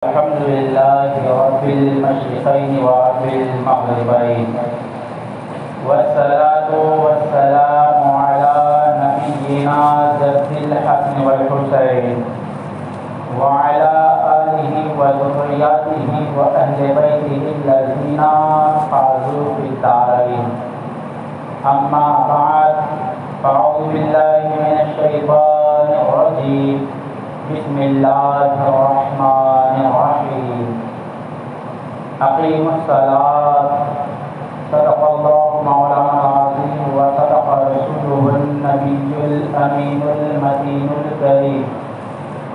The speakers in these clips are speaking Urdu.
الحمد لله رب المشرقين ورب المغربين، والصلاة والسلام على نبينا جد الحسن والحسين وعلى آله وذرياته وأهل بيته الذين فازوا في الدارين. أما بعد، فأعوذ بالله من الشيطان الرجيم. بسم الله الرحمن الرحيم. أقيموا الصلاة. صدق الله مولانا العظيم وصدق رسوله النبي الأمين المتين الكريم،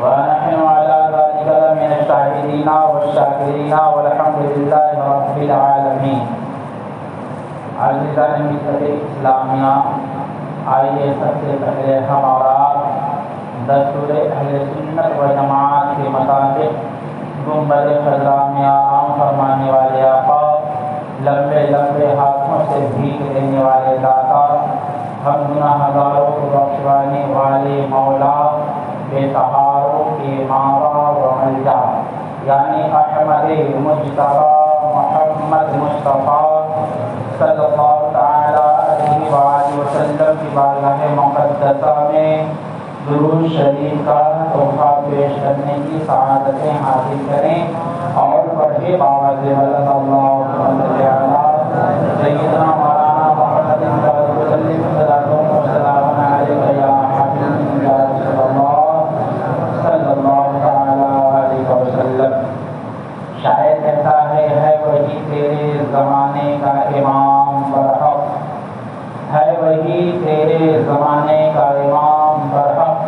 ونحن على ذلك من الشاهدين والشاكرين والحمد لله رب العالمين. عزیزان ملت اسلامیہ، آئیے سب سے پہلے ہم اور آپ دستور اہل سنت و جماعت کے مطابق گنبد خضرا میں آرام فرمانے والے آقا، لمبے لمبے ہاتھوں سے بھیک دینے والے داتا، ہم گناہ گاروں کو بخشوانے والے مولا، بے سہاروں کے ماوا و ملجا، یعنی احمد مجتبی محمد مصطفیٰ صلی اللہ تعالی علیہ وآلہ وسلم کی بارگاہ مقدسہ میں درود شریف کا تحفہ پیش کرنے کی سعادتیں حاصل کریں اور پڑھے باوجہ صلی اللہ علیہ سیدنا مولانا محمد وسلم وسلام علیہ یا حبیب یا رسول اللہ صلی اللہ تعالی علیہ وسلم. شاید کہتا ہے وہی تیرے زمانے کا امام برحق، ہے وہی تیرے زمانے کا امام برحق،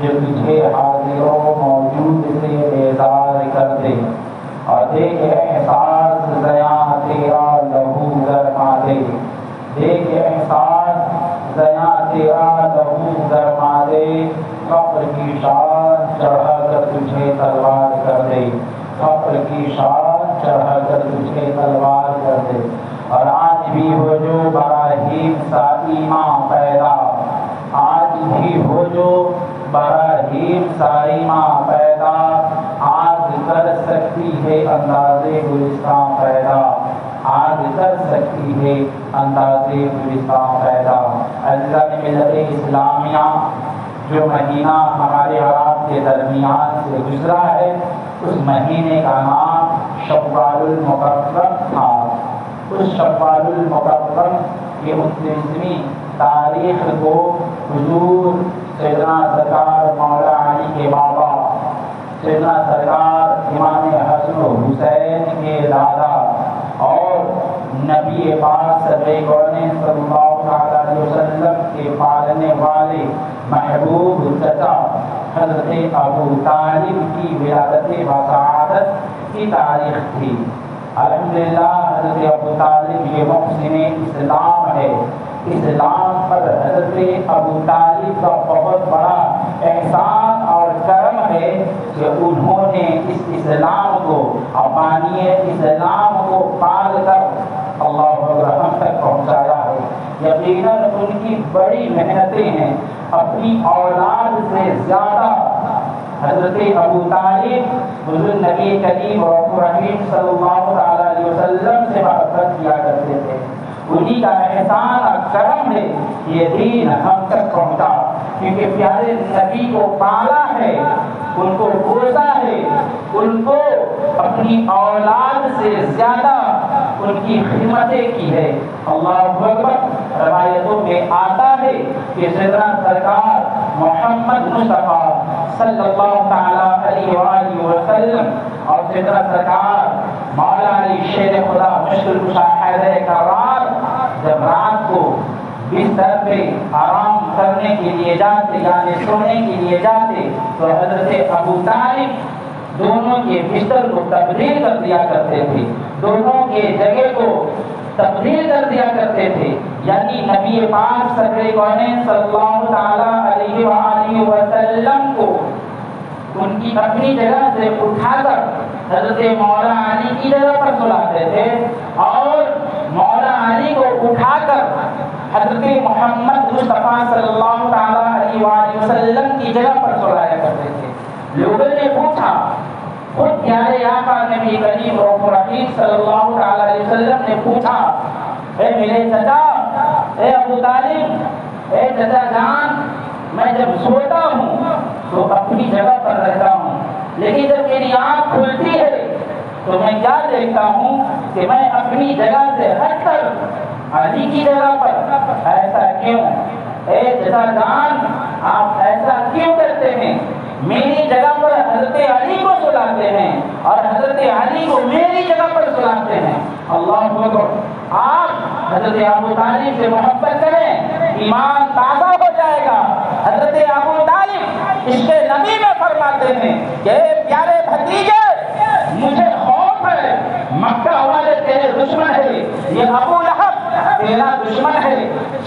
جو تجھے حاضر و موجود سے بیدار کر دے اور دیکھ احساس زیاں تیرا لہو گرما دے، دیکھ احساس زیاں تیرا لہو گرما دے، فقر کی شان چڑھا کر تجھے تلوار کر دے، فقر کی شان چڑھا کر تجھے تلوار کر دے. اور آج بھی ہو جو براہیم سا ایمان پیدا، آج بھی ہو جو براہیم سا ایمان پیدا، آج کر سکتی ہے انداز گلستان پیدا، آج کر سکتی ہے انداز گلستان پیدا. عزیزان ملت اسلامیہ، جو مہینہ ہمارے آپ کے درمیان سے گزرا ہے، اس مہینے کا نام شوال المکرم تھا. اس شوال المکرم کی 29ویں تاریخ کو حضور سیدنا سرکار مولا علی کے بابا، سیدنا سرکار امام حسن و حسین کے دادا اور نبی پاک سرور کونین صلی اللہ علیہ وسلم کے پالنے والے محبوب چچا حضرت ابو طالب کی ولادت و سعادت کی تاریخ تھی. الحمدللہ حضرت ابو طالب یہ محسن اسلام ہے. اسلام پر حضرت ابو طالب کا بہت بڑا احسان اور کرم ہے کہ انہوں نے اس اسلام کو، ابانی اسلام کو پال کر اللہ اکبر ہم تک پہنچایا ہے. یقیناً ان کی بڑی محنتیں ہیں. اپنی اولاد سے زیادہ حضرت ابو طالب حضور نبی کریم رسول رحیم صلی اللہ علیہ وسلم سے محبت کیا کرتے تھے. انہی کا احسان اور کرم ہے یہ دین ہم تک پہنچا، کیونکہ پیارے نبی کو پالا ہے، ان کو پوسا ہے، ان کو اپنی اولاد سے زیادہ ان کی خدمتیں کی ہے. اللہ اکبر. روایتوں میں آتا ہے کہ سیدنا سرکار محمد مصطفیٰ صلی اللہ تعالی علیہ وآلہ وسلم اور سیدنا سرکار مولا علی شیر خدا مشکل کشا حیدر کرار جب رات کو بستر پہ آرام کرنے کے لیے جاتے، یعنی سونے کے لیے جاتے، تو حضرت ابو طالب دونوں کے بستر کو تبدیل کر دیا کرتے تھے، دونوں کے جگہ کو تبدیل کر دیا کرتے تھے. یعنی نبی پاک سرور کونین صلی اللہ تعالی علیہ وآلہ وسلم کو ان کی اپنی جگہ سے اٹھا کر حضرت مولا علی کی جگہ پر سلاتے تھے اور مولا علی کو اٹھا کر حضرت محمد مصطفیٰ صلی اللہ تعالی علیہ وآلہ وسلم کی جگہ پر سلایا کرتے تھے. لوگوں نے پوچھا خود پیارے آقا نبی کریم رؤوف رحیم صلی اللہ تعالی علیہ وسلم نے پوچھا، اے میرے چچا، اے ابو طالب، اے چچا جان، میں جب سوتا ہوں تو اپنی جگہ پر رہتا ہوں، لیکن جب میری آنکھ کھلتی ہے تو میں کیا دیکھتا ہوں کہ میں اپنی جگہ سے ہٹ کر علی کی جگہ پر۔ ایسا کیوں؟ اے چچا جان، آپ ایسا کیوں کرتے ہیں؟ میری جگہ پر حضرت علی کو سلاتے ہیں اور حضرت علی کو میری جگہ پر سلاتے ہیں۔ اللہ اکبر۔ آپ حضرت ابو طالب سے محبت کریں، ایمان تازہ ہو جائے گا۔ حضرت ابو طالب عشق نبی میں فرماتے ہیں کہ پیارے بھتیجے، مجھے خوف ہے، مکہ والے تیرے دشمن ہے، یہ ابو لہب تیرا دشمن ہے،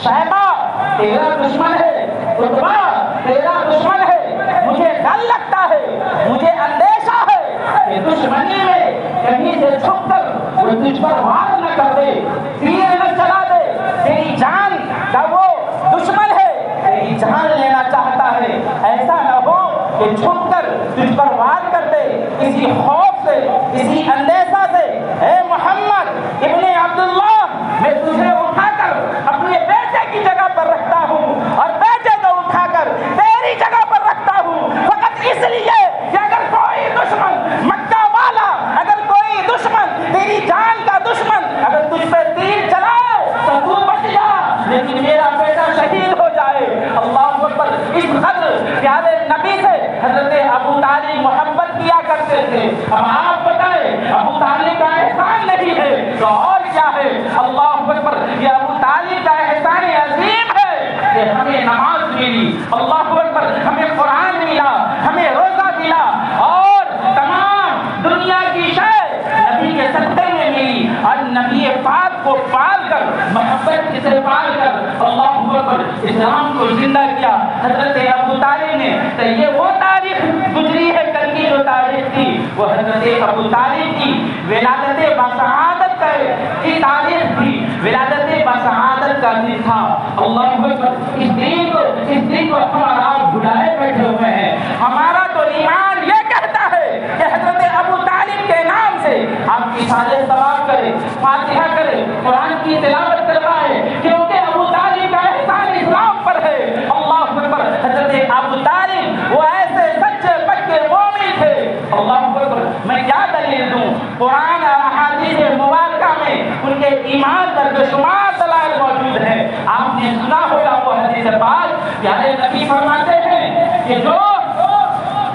شیبہ تیرا دشمن ہے، عتبہ تیرا دشمن ہے، مجھے ڈر لگتا ہے، مجھے اندیشہ ہے کہ دشمنی میں کہیں سے چھپ کر وہ تجھ پر وار نہ کر دے، تیر نہ چلا دے، تیری جان کا وہ دشمن ہے، تیری جان لینا چاہتا ہے، ایسا نہ ہو کہ چھپ کر تجھ پر وار کر دے۔ اسی خوف سے، اسی اندیشہ سے، اے محمد ابن عبداللہ، میں تجھے اٹھا کر اپنے بیٹے کی جگہ پر رکھتا ہوں اور بیٹے کو اٹھا کر تیری جگہ پر رکھتا ہوں، فقط اس لیے کہ اگر کوئی دشمن مکہ والا، اگر کوئی دشمن تیری جان کا دشمن اگر تجھ پہ تیر چلائے تو تو بچ جا، لیکن میرا بیٹا شہید ہو جائے۔ اللہ اکبر۔ اس قدر پیارے نبی سے حضرت ابو طالب محبت کیا کرتے تھے۔ اب آپ بتائیں، ابو طالب کا احسان نہیں ہے تو اور کیا ہے؟ اللہ اکبر۔ یہ ابو طالب کا احسان عظیم ہے کہ ہمیں نماز ملی، اللہ اکبر، ہمیں قرآن ملا، ہمیں روزہ ملا، اور تمام دنیا کی شے نبی کے صدقے میں ملی، اور نبی پاک کو پال کر، محبت سے پال کر اللہ اکبر اسلام کو زندہ کیا حضرت ابو طالب نے۔ تو یہ وہ تاریخ گزری ہے، کل کی جو تاریخ تھی وہ حضرت ابو طالب کی ولادت بسعادت کی تاریخ تھی، ولادت بسعادت کا دن تھا۔ اللہ اکبر۔ اس دن کو ہم اور آپ بھلائے بیٹھے ہوئے ہیں۔ ہمارا تو ایمان یہ کہتا ہے کہ حضرت ابو طالب کے نام سے آپ کی صالح ثواب کرے، فاتحہ کرے، قرآن کی تلاوت کروائے، کیونکہ ابو طالب کا احسان اسلام پر ہے۔ اللہ اکبر۔ حضرت ابو طالب وہ ایسے سچے پکے مومن تھے۔ اللہ اکبر۔ میں کیا دلیل دوں؟ قرآن اور احادیث مبارکہ میں ان کے ایمان پر بے شمار دلائل موجود ہیں۔ آپ نے سنا ہوگا وہ حدیث پاک، پیارے نبی فرماتے ہیں کہ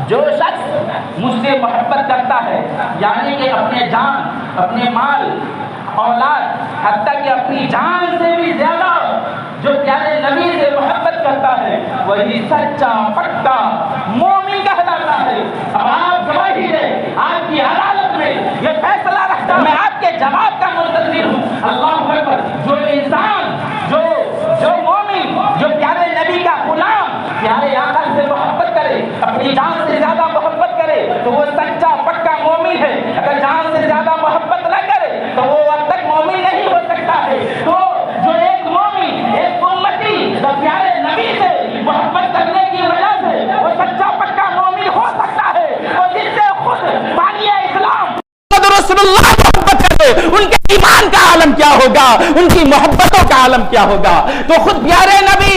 جو شخص مجھ سے محبت کرتا ہے، یعنی کہ اپنے جان، اپنے مال، اولاد، حتیٰ کہ اپنی جان سے بھی زیادہ جو پیارے نبی سے محبت کرتا ہے، وہی سچا پکا مومن کہلاتا ہے۔ اب آپ گواہی دیں، آپ کی عدالت میں یہ فیصلہ رکھتا میں آپ کے جواب کا منتظر ہوں۔ اللہ اکبر۔ جو انسان، جو مومن، جو پیارے نبی کا غلام، پیارے آقا سے محبت کرے، اپنی جان سے زیادہ محبت کرے تو وہ سچا پکا مومن ہے۔ اگر جان سے زیادہ محبت نہ کرے تو وہ اب تک مومن نہیں ہو سکتا ہے۔ تو جو ایک مومن، ایک امتی جو پیارے نبی سے محبت کرنے کی وجہ سے وہ سچا پکا مومن ہو سکتا ہے، وہ جس سے خود بانی اسلام رسول اللہ محبت کرتے، ان کے ایمان کا عالم کیا ہوگا، ان کی محبتوں کا عالم کیا ہوگا۔ تو خود پیارے نبی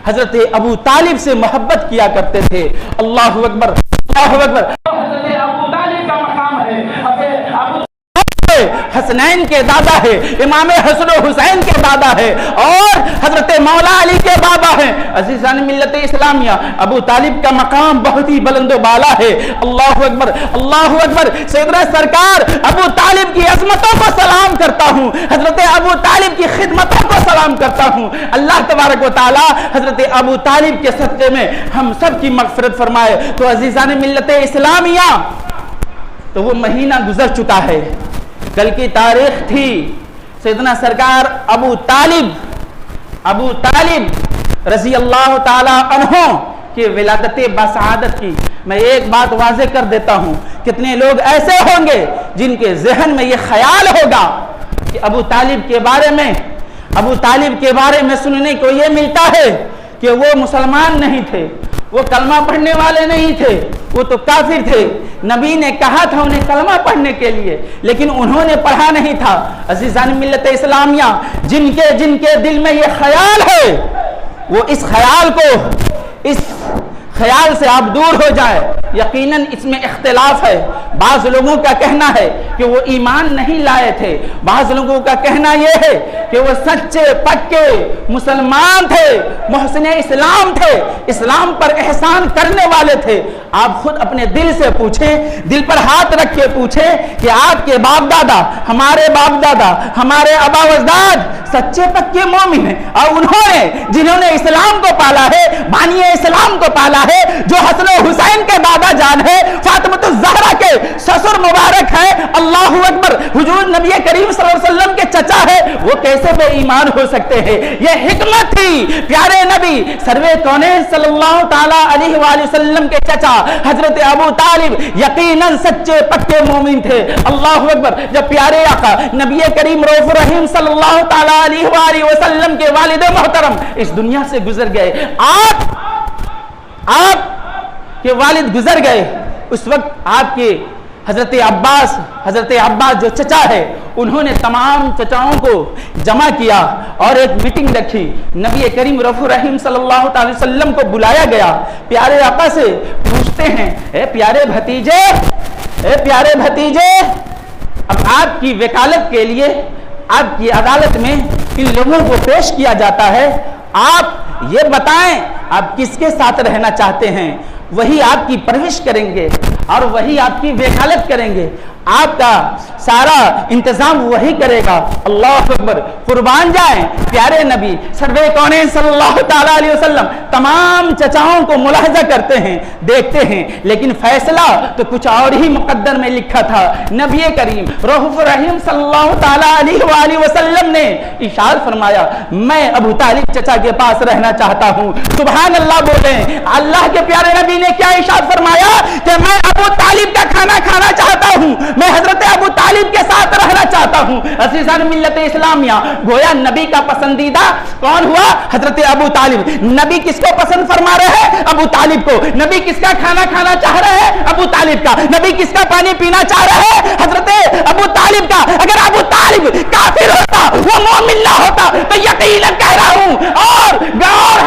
حضرت ابو طالب سے محبت کیا کرتے تھے۔ اللہ اکبر، اللہ اکبر۔ حضرت ابو طالب کا مقام ہے، ابو حسنین کے دادا ہے، امام حسن و حسین کے دادا ہے، اور حضرت مولا علی کے بابا ہیں۔ عزیزان ملت اسلامیہ، ابو طالب کا مقام بہت ہی بلند و بالا ہے۔ اللہ اکبر، اللہ اکبر۔ سیدنا سرکار ابو طالب کی عظمتوں کو سلام کرتا ہوں، حضرت ابو طالب کی خدمتوں کو سلام کرتا ہوں۔ اللہ تبارک و تعالی حضرت ابو طالب کے صدقے میں ہم سب کی مغفرت فرمائے۔ تو عزیزان ملت اسلامیہ، تو وہ مہینہ گزر چکا ہے، کل کی تاریخ تھی سیدنا سرکار ابو طالب رضی اللہ تعالی عنہ کی ولادت بسعادت کی۔ میں ایک بات واضح کر دیتا ہوں، کتنے لوگ ایسے ہوں گے جن کے ذہن میں یہ خیال ہوگا کہ ابو طالب کے بارے میں سننے کو یہ ملتا ہے کہ وہ مسلمان نہیں تھے، وہ کلمہ پڑھنے والے نہیں تھے، وہ تو کافر تھے. نبی نے کہا تھا انہیں کلمہ پڑھنے کے لیے، لیکن انہوں نے پڑھا نہیں تھا. عزیزان ملت اسلامیہ، جن کے دل میں یہ خیال ہے، وہ اس خیال سے آپ دور ہو جائے. یقیناً اس میں اختلاف ہے. بعض لوگوں کا کہنا ہے کہ وہ ایمان نہیں لائے تھے، بعض لوگوں کا کہنا یہ ہے کہ وہ سچے پکے مسلمان تھے، محسن اسلام تھے، اسلام پر احسان کرنے والے تھے. آپ خود اپنے دل سے پوچھیں، دل پر ہاتھ رکھ کے پوچھیں کہ آپ کے باپ دادا، ہمارے باپ دادا، ہمارے آبا و اجداد سچے پکے مومن ہیں، اور جنہوں نے اسلام کو پالا ہے، بانی اسلام کو پالا ہے، جو حسن و حسین کے دادا جان ہے، فاطمہ الزہرا کے سسر مبارک ہے، اللہ اکبر، حضور نبی کریم صلی اللہ علیہ وسلم کے چچا ہے، وہ کیسے بے ایمان ہو سکتے ہیں؟ یہ حکمت تھی پیارے نبی سروے کونین صلی اللہ تعالی علیہ وآلہ وسلم کے چچا حضرت ابو طالب یقیناً سچے پکے مومن تھے. اللہ اکبر. جب پیارے آقا نبی کریم رؤوف رحیم صلی اللہ تعالی علیہ وآلہ وسلم کے والد محترم اس دنیا سے گزر گئے، آپ کے والد گزر گئے، اس وقت آپ کے حضرت عباس جو چچا ہے، انہوں نے تمام چچاؤں کو جمع کیا اور ایک میٹنگ رکھی. نبی کریم رؤوف رحیم صلی اللہ تعالی وسلم کو بلایا گیا. پیارے آقا سے پوچھتے ہیں، اے پیارے بھتیجے، اب آپ کی وکالت کے لیے آپ کی عدالت میں ان لوگوں کو پیش کیا جاتا ہے. آپ یہ بتائیں آپ کس کے ساتھ رہنا چاہتے ہیں؟ وہی آپ کی پرورش کریں گے اور وہی آپ کی وکالت کریں گے، آپ کا سارا انتظام وہی کرے گا. اللہ اکبر. قربان جائیں پیارے نبی سروے کونین صلی اللہ تعالی علیہ وسلم تمام چچاؤں کو ملاحظہ کرتے ہیں، دیکھتے ہیں، لیکن فیصلہ تو کچھ اور ہی مقدر میں لکھا تھا. نبی کریم رؤوف رحیم صلی اللہ تعالی علیہ وآلہ وسلم نے ارشاد فرمایا، میں ابو طالب چچا کے پاس رہنا چاہتا ہوں. سبحان اللہ بولیں. اللہ کے پیارے نبی نے کیا ارشاد فرمایا کہ میں ابو طالب کا کھانا کھانا چاہتا ہوں، میں حضرت ابو طالب کے ساتھ رہنا چاہتا ہوں. عزیزان ملت اسلامیہ، گویا نبی کا پسندیدہ کون ہوا؟ حضرت ابو طالب. نبی کس کو پسند فرما رہے ہیں؟ ابو طالب کو. نبی کس کا کھانا کھانا چاہ رہے ہیں؟ ابو طالب کا. نبی کس کا پانی پینا چاہ رہے ہیں؟ حضرت ابو طالب کا. اگر ابو طالب کافر ہوتا، وہ مومن نہ ہوتا، تو یقیناً کہہ رہا ہوں اور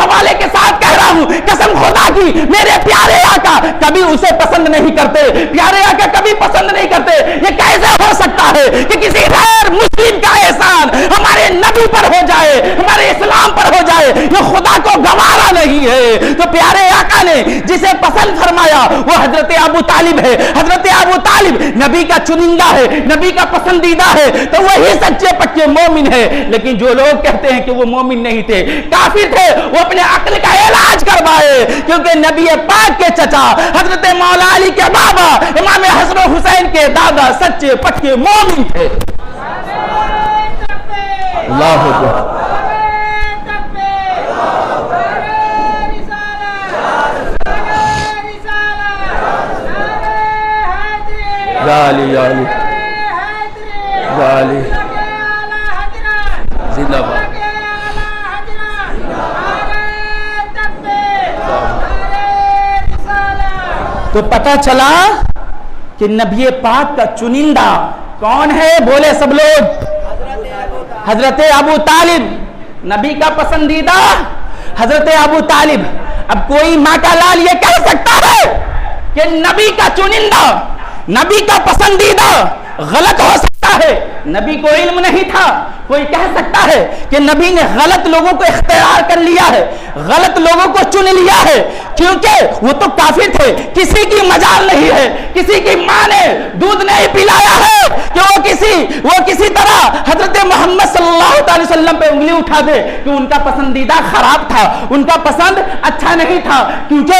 حوالے کے ساتھ کہہ رہا ہوں، قسم خدا کی میرے پیارے آقا کبھی اسے پسند نہیں کرتے، پیارے آقا کبھی پسند نہیں کرتے. یہ کیسے ہو سکتا ہے کہ کسی غیر مسلم کا احسان ہمارے نبی پر ہو جائے، ہمارے اسلام پر ہو جائے؟ یہ خدا کو گوارا نہیں ہے. تو پیارے آقا نے جسے پسند فرمایا وہ حضرت ابو طالب ہے. حضرت ابو طالب نبی کا چنندہ ہے، نبی کا پسندیدہ ہے، تو وہی سچے پکے مومن ہے. لیکن جو لوگ کہتے ہیں کہ وہ مومن نہیں تھے، کافر تھے، وہ اپنے عقل کا علاج کروائے، کیونکہ نبی پاک کے چچا حضرت مولا علی کے بابا امام حسن و حسین کے دادا سچے پکے مومن تھے. اللہ اکبر. زندہ باد. تو پتہ چلا کہ نبی پاک کا چنندہ کون ہے؟ بولے سب لوگ. حضرت ابو طالب، نبی کا پسندیدہ حضرت ابو طالب. اب کوئی ماں کا لال یہ کہہ سکتا ہے کہ نبی کا چنندہ، نبی کا پسندیدہ غلط ہو سکتا ہے؟ نبی کو علم نہیں تھا. کوئی کہہ سکتا ہے کہ نبی نے غلط لوگوں کو اختیار کر لیا ہے، غلط لوگوں کو چن لیا ہے؟ کیونکہ وہ تو کافر تھے، کسی کی مجال نہیں ہے، کسی کی ماں نے دودھ نہیں پلایا ہے کہ وہ کسی طرح حضرت محمد صلی اللہ علیہ وسلم پہ انگلی اٹھا دے کہ ان کا پسندیدہ خراب تھا، ان کا پسند اچھا نہیں تھا، کیونکہ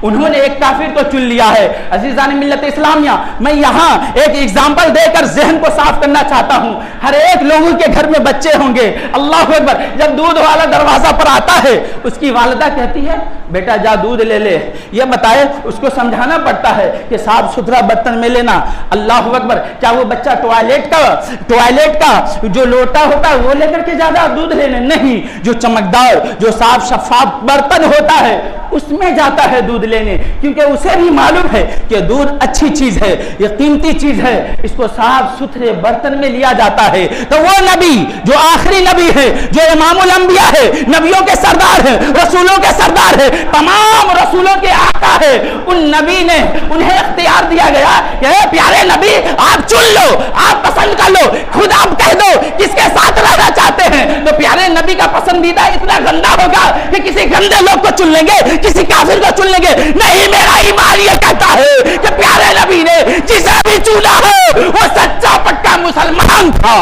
انہوں نے ایک کافر کو چن لیا ہے. عزیزان ملت اسلامیہ، میں یہاں ایک ایگزامپل دے کر ذہن کو صاف کرنا چاہتا ہوں. ہر ایک لوگوں کے گھر میں بچے ہوں گے. اللہ اکبر. جب دودھ والا دروازہ پر آتا ہے، اس کی والدہ کہتی ہے بیٹا جا دودھ لے لے، یہ بتائے اس کو سمجھانا پڑتا ہے کہ صاف ستھرا برتن میں لینا۔ اللہ اکبر، کیا وہ بچہ ٹوائلٹ کا جو لوٹا ہوتا ہے وہ لے کر کے زیادہ دودھ لینے؟ نہیں، جو چمکدار جو صاف شفاف برتن ہوتا ہے اس میں جاتا ہے دودھ لینے، کیونکہ اسے بھی معلوم ہے کہ دودھ اچھی چیز ہے، یہ قیمتی چیز ہے، اس کو صاف ستھرے برتن میں لیا جاتا ہے۔ تو وہ نبی جو آخری نبی ہے، جو امام الانبیاء ہے، نبیوں کے سردار ہے، رسولوں کے سردار ہے، تمام رسولوں کے آقا ہے، ان نبی نے انہیں اختیار دیا گیا کہ اے پیارے نبی آپ چن لو، آپ پسند کر لو، خود آپ کہہ دو کس کے ساتھ رہنا چاہتے ہیں۔ تو پیارے نبی کا پسندیدہ اتنا گندا ہوگا کہ کسی گندے لوگ کو چن لیں گے، کسی کافر کو چن لیں گے؟ نہیں، میرا ایمان یہ کہتا ہے کہ پیارے نبی نے جسے بھی چنا ہے وہ سچا پکا مسلمان تھا،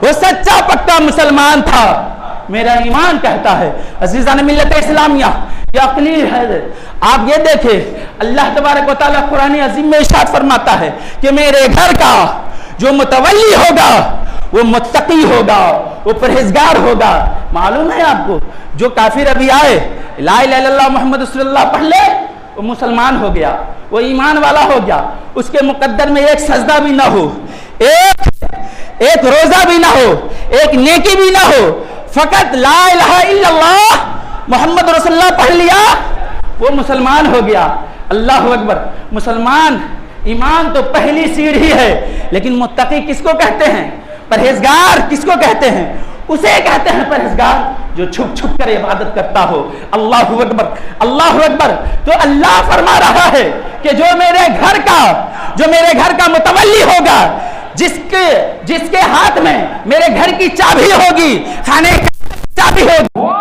وہ سچا پکا مسلمان تھا، میرا ایمان کہتا ہے۔ عزیزان ملت اسلامیہ، یہ عقلی ہے۔ آپ یہ دیکھیں اللہ تبارک و تعالیٰ قرآن عظیم میں ارشاد فرماتا ہے کہ میرے گھر کا جو متولی ہوگا وہ متقی ہوگا، وہ پرہیزگار ہوگا۔ معلوم ہے آپ کو، جو کافر ابھی آئے لا الہ الا اللہ محمد رسول اللہ پڑھ لے وہ مسلمان ہو گیا، وہ ایمان والا ہو گیا، اس کے مقدر میں ایک سجدہ بھی نہ ہو، ایک روزہ بھی نہ ہو، ایک نیکی بھی نہ ہو، فقط لا الہ الا اللہ محمد رسول اللہ پڑھ لیا وہ مسلمان ہو گیا۔ اللہ اکبر۔ مسلمان ایمان تو پہلی سیڑھی ہے، لیکن متقی کس کو کہتے ہیں؟ پرہیزگار کس کو کہتے ہیں؟ اسے کہتے ہیں پرہیزگار جو چھپ چھپ کر عبادت کرتا ہو۔ اللہ اکبر، اللہ اکبر۔ تو اللہ فرما رہا ہے کہ جو میرے گھر کا متولی ہوگا، جس کے ہاتھ میں میرے گھر کی چابی ہوگی، کھانے کی چابی ہوگی، وہ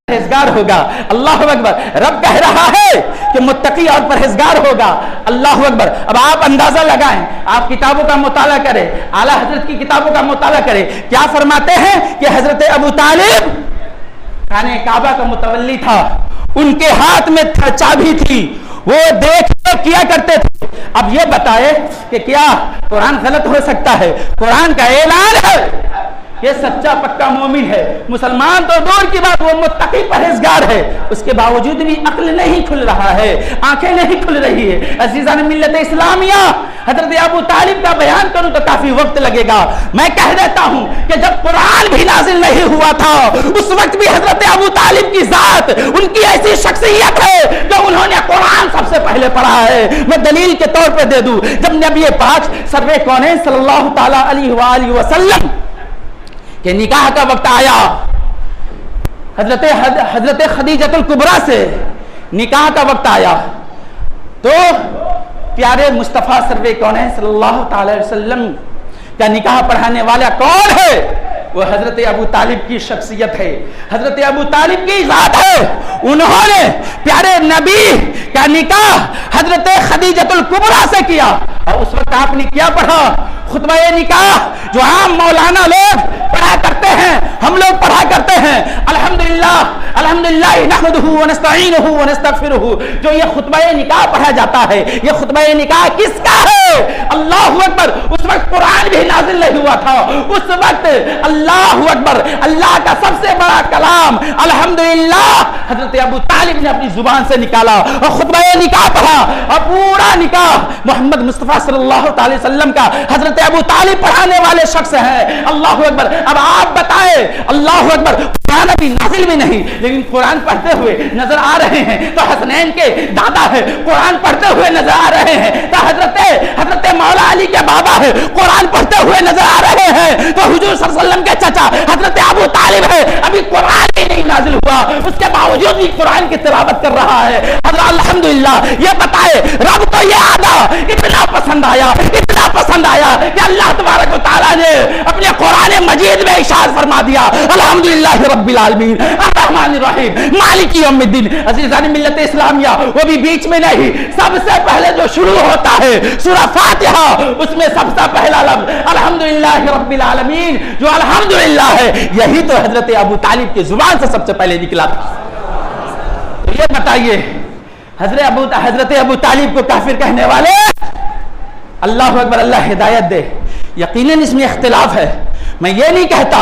پرہیزگار ہوگا۔ اللہ اکبر۔ رب کہہ رہا ہے کہ متقی اور پرہیزگار ہوگا۔ اللہ اکبر۔ اب آپ اندازہ لگائیں، آپ کتابوں کا مطالعہ کریں، اعلیٰ حضرت کی کتابوں کا مطالعہ کریں، کیا فرماتے ہیں کہ حضرت ابو طالب خانہ کعبہ کا متولی تھا، ان کے ہاتھ میں چابی تھی، وہ دیکھ کیا کرتے تھے۔ اب یہ بتائے کہ کیا قرآن غلط ہو سکتا ہے؟ قرآن کا اعلان ہے یہ سچا پکا مومن ہے، مسلمان تو دور کی بات، وہ متقی پرہیزگار ہے، اس کے باوجود بھی عقل نہیں کھل رہا ہے، آنکھیں نہیں کھل رہی ہے۔ عزیزان ملت اسلامیہ، حضرت ابو طالب کا بیان کروں تو کافی وقت لگے گا۔ میں کہہ دیتا ہوں کہ جب قرآن بھی نازل نہیں ہوا تھا اس وقت بھی حضرت ابو طالب کی ذات، ان کی ایسی شخصیت ہے کہ انہوں نے قرآن سب سے پہلے پڑھا ہے۔ میں دلیل کے طور پہ دے دوں، جب نبی پاک سرور کونین صلی اللہ تعالی علیہ وآلہ وسلم کہ نکاح کا وقت آیا، حضرت خدیجۃ الکبریٰ سے نکاح کا وقت آیا، تو پیارے مصطفیٰ سرور کونین صلی اللہ تعالی علیہ وسلم کا نکاح پڑھانے والا کون ہے؟ وہ حضرت ابو طالب کی شخصیت ہے، حضرت ابو طالب کی ذات ہے۔ انہوں نے پیارے نبی کا نکاح حضرت خدیجۃ الکبریٰ سے کیا، اور اس وقت آپ نے کیا پڑھا؟ خطبہ نکاح، جو عام مولانا لوگ پڑھا کرتے ہیں، ہم لوگ پڑھا کرتے ہیں، الحمدللہ نحمدہ ونستعینہ ونستغفرہ، جو یہ خطبہ نکاح پڑھا جاتا ہے، یہ خطبہ نکاح کس کا ہے؟ اللہ اکبر۔ اس وقت قرآن بھی نازل نہیں ہوا تھا، اس وقت اللہ اکبر، اللہ کا سب سے بڑا کلام الحمدللہ حضرت ابو طالب نے اپنی زبان سے نکالا اور خطبہ نکاح پڑھا، اور پورا نکاح محمد مصطفیٰ صلی اللہ تعالی وسلم کا حضرت ابو طالب پڑھانے والے شخص ہیں۔ اللہ اکبر۔ اب آپ بتائیں، اللہ اکبر، قرآن ابھی نازل بھی نہیں لیکن قرآن پڑھتے ہوئے نظر آ رہے ہیں، تو حسنین کے دادا ہے، قرآن پڑھتے ہوئے نظر آ رہے ہیں، تو حضرت مولا علی کے بابا ہے، قرآن پڑھتے ہوئے نظر آ رہے ہیں، تو حضور صلی اللہ علیہ وسلم کے چچا حضرت ابو طالب ہے، ابھی قرآن ہی نہیں نازل ہوا، اس کے باوجود بھی قرآن کی تلاوت کر رہا ہے۔ حضرت الحمدللہ۔ یہ بتائے رب کو یہ آدھا اتنا پسند آیا کہ اللہ تبارک و تعالیٰ نے اپنے قرآن مجید میں ارشاد فرما دیا، الحمدللہ رب العالمین الرحمن الرحیم مالک یوم الدین۔ عزیزان ملت اسلامیہ، وہ بھی بیچ میں نہیں، سب سے پہلے جو شروع ہوتا ہے سورہ فاتحہ، اس میں سب سے پہلا لفظ الحمدللہ رب العالمین، جو الحمدللہ ہے، یہی تو حضرت ابو طالب کی زبان سے سب سے پہلے نکلا تھا۔ تو یہ بتائیے حضرت ابو طالب کو کافر کہنے والے، اللہ اکبر، اللہ ہدایت دے۔ یقیناً اس میں اختلاف ہے، میں یہ نہیں کہتا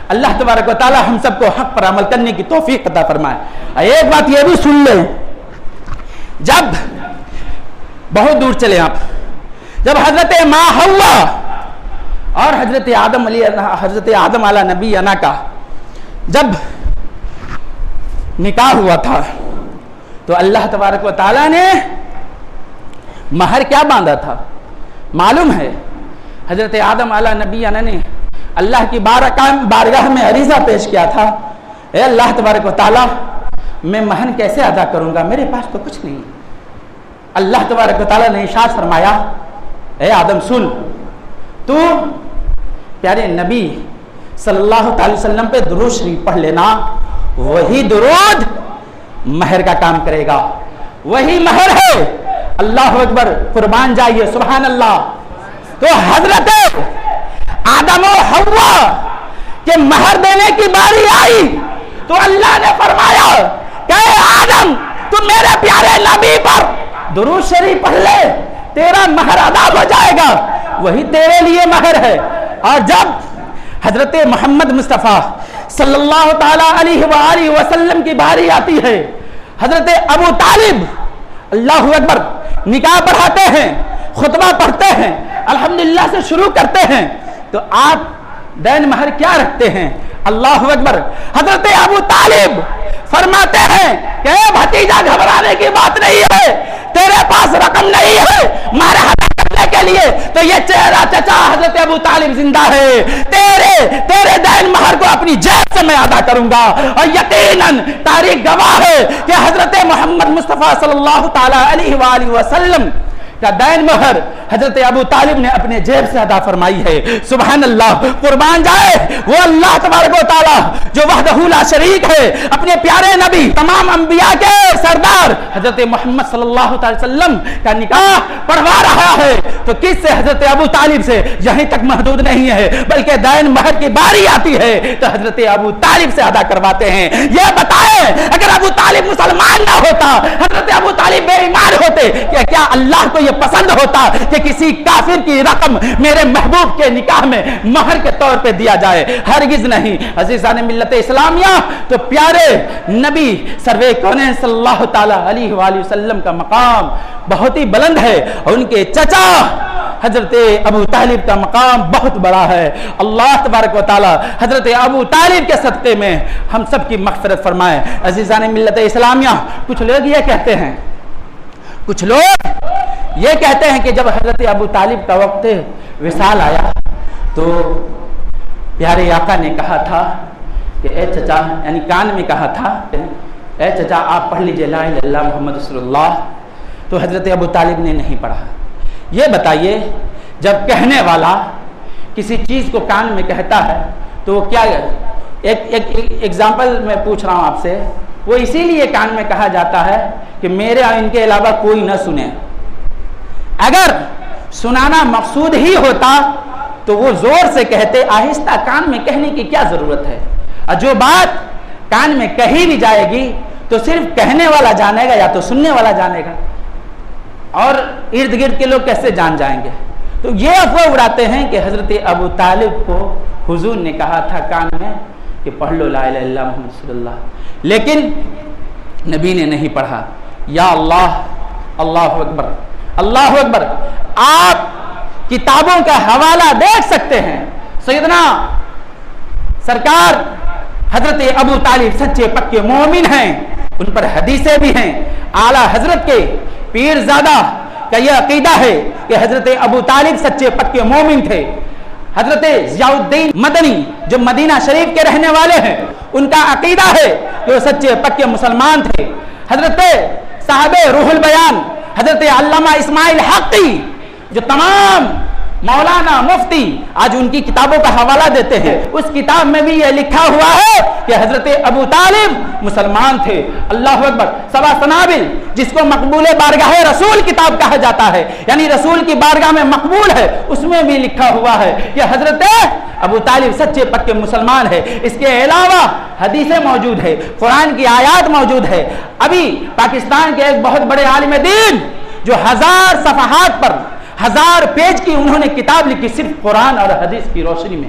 اللہ تبارک و تعالی ہم سب کو حق پر عمل کرنے کی توفیق عطا فرمائے۔ ایک بات یہ بھی سن لیں، جب بہت دور چلے آپ، جب حضرت ماں حوا اور حضرت آدم علیہ نبی انا کا جب نکاح ہوا تھا تو اللہ تبارک و تعالی نے مہر کیا باندھا تھا معلوم ہے؟ حضرت آدم علیہ نبی انا نے اللہ کی بارگاہ میں عریضہ پیش کیا تھا، اے اللہ تبارک و تعالی میں مہر کیسے ادا کروں گا، میرے پاس تو کچھ نہیں۔ اللہ تبارک و تعالی نے ارشاد فرمایا، اے آدم سن، تو پیارے نبی صلی اللہ تعالی وسلم پہ درود شریف پڑھ لینا، وہی درود مہر کا کام کرے گا، وہی مہر ہے۔ اللہ اکبر، قربان جائیے، سبحان اللہ۔ تو حضرت آدم و حوا کہ مہر دینے کی باری آئی تو اللہ نے فرمایا کہ اے آدم تو میرے پیارے نبی پر درود شریف پڑھ لے، تیرا مہر ادا ہو جائے گا، وہی تیرے لیے مہر ہے۔ اور جب حضرت محمد مصطفیٰ صلی اللہ تعالی علیہ وآلہ وسلم کی باری آتی ہے، حضرت ابو طالب اللہ اکبر نکاح پڑھاتے ہیں، خطبہ پڑھتے ہیں، الحمدللہ سے شروع کرتے ہیں، تو آپ دین مہر کیا رکھتے ہیں؟ اللہ اکبر۔ حضرت ابو طالب فرماتے ہیں کہ اے بھتیجا گھبرانے کی بات نہیں ہے، تیرے پاس رقم نہیں ہے مہر ادا کرنے کے لیے تو یہ چہرہ چچا حضرت ابو طالب زندہ ہے، تیرے دین مہر کو اپنی جیب سے میں ادا کروں گا۔ اور یقیناً تاریخ گواہ ہے کہ حضرت محمد مصطفیٰ صلی اللہ تعالی علیہ وآلہ وسلم کا دین مہر حضرت ابو طالب نے اپنے جیب سے ادا فرمائی ہے۔ سبحان اللہ، قربان جائے وہ اللہ تبارک و تعالی جو وحدہ لا شریک ہے، اپنے پیارے نبی تمام انبیاء کے سردار حضرت محمد صلی اللہ علیہ وسلم کا نکاح پڑھوا رہا ہے تو کس سے؟ حضرت ابو طالب سے۔ یہیں تک محدود نہیں ہے بلکہ دین مہر کی باری آتی ہے تو حضرت ابو طالب سے ادا کرواتے ہیں۔ یہ بتائیں اگر ابو طالب مسلمان نہ ہوتا، حضرت ابو طالب بے ایمان ہوتے، کیا اللہ کو یہ پسند ہوتا کہ کسی کافر کی رقم میرے محبوب کے نکاح میں مہر کے طور پہ دیا جائے؟ ہرگز نہیں۔ عزیزان ملت اسلامیہ، تو پیارے نبی سروے کونین صلی اللہ تعالی علیہ وآلہ وسلم کا مقام بہت ہی بلند ہے اور ان کے چچا حضرت ابو طالب کا مقام بہت بڑا ہے۔ اللہ تبارک و تعالی حضرت ابو طالب کے صدقے میں ہم سب کی مغفرت فرمائے۔ عزیزان ملت اسلامیہ، کچھ لوگ یہ کہتے ہیں، کچھ لوگ یہ کہتے ہیں کہ جب حضرت ابو طالب کا وقت وصال آیا تو پیارے آقا نے کہا تھا کہ اے چچا، یعنی کان میں کہا تھا، اے چچا آپ پڑھ لیجئے لا الہ الا اللہ محمد رسول اللہ، تو حضرت ابو طالب نے نہیں پڑھا۔ یہ بتائیے جب کہنے والا کسی چیز کو کان میں کہتا ہے تو وہ کیا؟ ایک ایگزامپل میں پوچھ رہا ہوں آپ سے، وہ اسی لیے کان میں کہا جاتا ہے کہ میرے اور ان کے علاوہ کوئی نہ سنے۔ اگر سنانا مقصود ہی ہوتا تو وہ زور سے کہتے، آہستہ کان میں کہنے کی کیا ضرورت ہے؟ اور جو بات کان میں کہی بھی جائے گی تو صرف کہنے والا جانے گا یا تو سننے والا جانے گا، اور ارد گرد کے لوگ کیسے جان جائیں گے؟ تو یہ افواہ اڑاتے ہیں کہ حضرت ابو طالب کو حضور نے کہا تھا کان میں کہ پڑھ لو لا الہ الا اللہ محمد رسول اللہ، لیکن نبی نے نہیں پڑھا۔ یا اللہ، اللہ اکبر، اللہ اکبر۔ آپ کتابوں کا حوالہ دیکھ سکتے ہیں، سیدنا سرکار حضرت ابو طالب سچے پکے مومن ہیں، ان پر حدیثیں بھی ہیں۔ اعلیٰ حضرت کے پیر زادہ کا یہ عقیدہ ہے کہ حضرت ابو طالب سچے پکے مومن تھے۔ حضرت ضیاء الدین مدنی جو مدینہ شریف کے رہنے والے ہیں، ان کا عقیدہ ہے کہ وہ سچے پکے مسلمان تھے۔ حضرت صاحب روح البیان حضرت علامہ اسماعیل حقی جو تمام مولانا مفتی آج ان کی کتابوں کا حوالہ دیتے ہیں، اس کتاب میں بھی یہ لکھا ہوا ہے کہ حضرت ابو طالب مسلمان تھے۔ اللہ اکبر۔ سبع سنابل جس کو مقبول بارگاہ رسول کتاب کہا جاتا ہے، یعنی رسول کی بارگاہ میں مقبول ہے، اس میں بھی لکھا ہوا ہے کہ حضرت ابو طالب سچے پکے مسلمان ہے۔ اس کے علاوہ حدیثیں موجود ہے، قرآن کی آیات موجود ہے۔ ابھی پاکستان کے ایک بہت بڑے عالم دین جو 1000 صفحات پر 1000 پیج کی انہوں نے کتاب لکھی صرف قرآن اور حدیث کی روشنی میں،